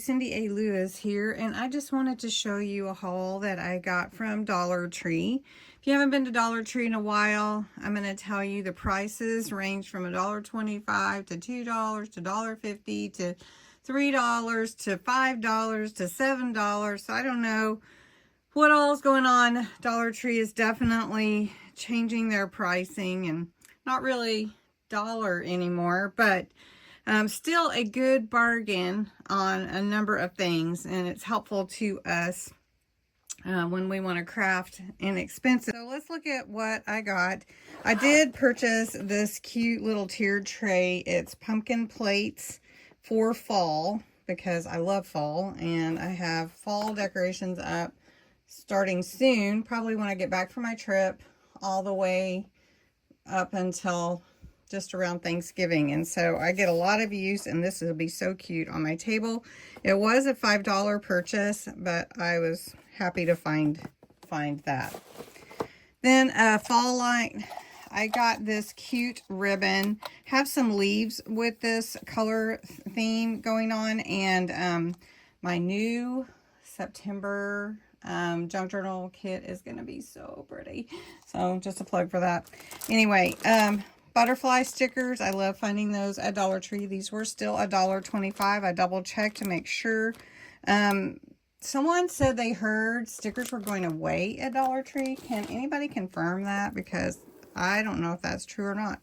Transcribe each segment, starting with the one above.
Cindy A. Lewis here, and I just wanted to show you a haul that I got from Dollar Tree. If you haven't been to Dollar Tree in a while, I'm going to tell you the prices range from $1.25 to $2 to $1.50 to $3 to $5 to $7. So I don't know what all is going on. Dollar Tree is definitely changing their pricing and not really dollar anymore, but still a good bargain on a number of things, and it's helpful to us when we want to craft inexpensive. So let's look at what I got. I did purchase this cute little tiered tray. It's pumpkin plates for fall because I love fall, and I have fall decorations up starting soon, probably when I get back from my trip, all the way up until just around Thanksgiving. And so I get a lot of use, and this will be so cute on my table. It was a $5 purchase, but I was happy to find that. Then fall light, I got this cute ribbon. Have some leaves with this color theme going on, and my new September junk journal kit is going to be so pretty. So just a plug for that. Anyway, butterfly stickers, I love finding those at Dollar Tree. These were still $1.25. I double checked to make sure. Someone said they heard stickers were going away at Dollar Tree. Can anybody confirm that? Because I don't know if that's true or not.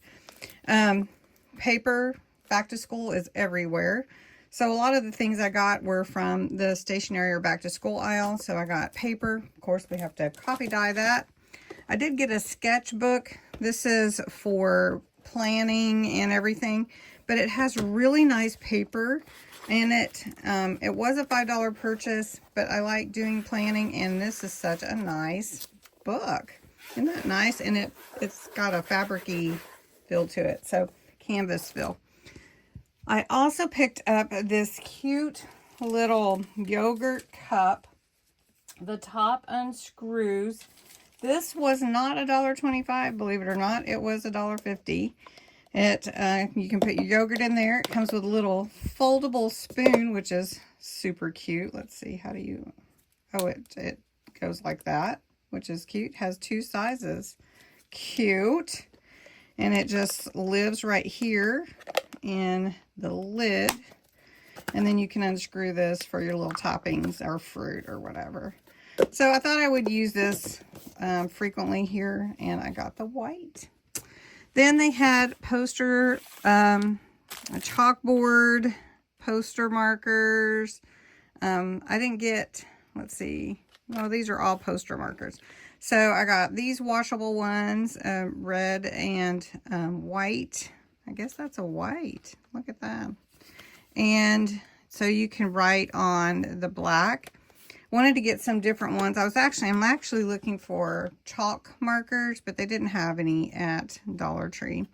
Paper, back to school is everywhere. So a lot of the things I got were from the stationery or back to school aisle. So I got paper. Of course, we have to copy dye that. I did get a sketchbook. This is for planning and everything, but it has really nice paper in it. It was a $5 purchase, but I like doing planning, and this is such a nice book. Isn't that nice? And it's got a fabric-y feel to it, so canvas feel. I also picked up this cute little yogurt cup. The top unscrews. This was not $1.25, believe it or not. It was $1.50. You can put your yogurt in there. It comes with a little foldable spoon, which is super cute. Let's see, how do you... Oh, it goes like that, which is cute. Has two sizes. Cute. And it just lives right here in the lid. And then you can unscrew this for your little toppings or fruit or whatever. So I thought I would use this frequently here, and I got the white. Then they had poster, a chalkboard, poster markers. I didn't get, let's see, no, these are all poster markers. So I got these washable ones, red and white. I guess that's a white. Look at that. And so you can write on the black. Wanted to get some different ones. I'm actually looking for chalk markers, but they didn't have any at Dollar Tree.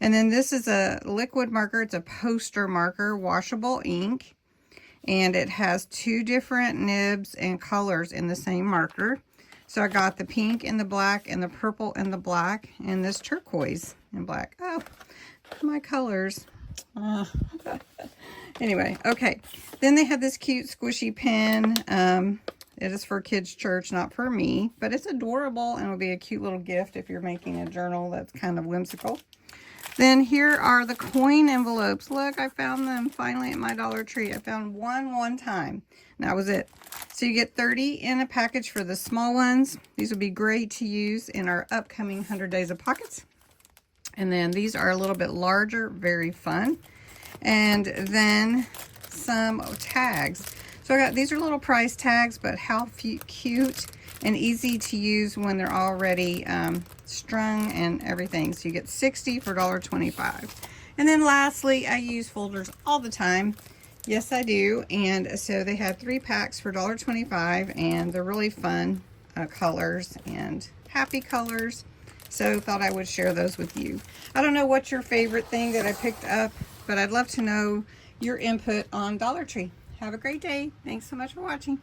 And then this is a liquid marker. It's a poster marker, washable ink. And it has two different nibs and colors in the same marker. So I got the pink and the black and the purple and the black and this turquoise and black. Oh, my colors. Anyway, okay. Then they have this cute squishy pen. It is for kids' church, not for me, but it's adorable and will be a cute little gift if you're making a journal that's kind of whimsical. Then here are the coin envelopes. Look, I found them finally at my Dollar Tree. I found one time. And that was it. So you get 30 in a package for the small ones. These would be great to use in our upcoming 100 Days of Pockets. And then these are a little bit larger, very fun. And then some tags. So I got, these are little price tags, but how cute and easy to use when they're already strung and everything. So you get 60 for $1.25. And then lastly, I use folders all the time. Yes, I do. And so they had 3 packs for $1.25, and they're really fun colors and happy colors. So thought I would share those with you. I don't know what's your favorite thing that I picked up, but I'd love to know your input on Dollar Tree. Have a great day. Thanks so much for watching.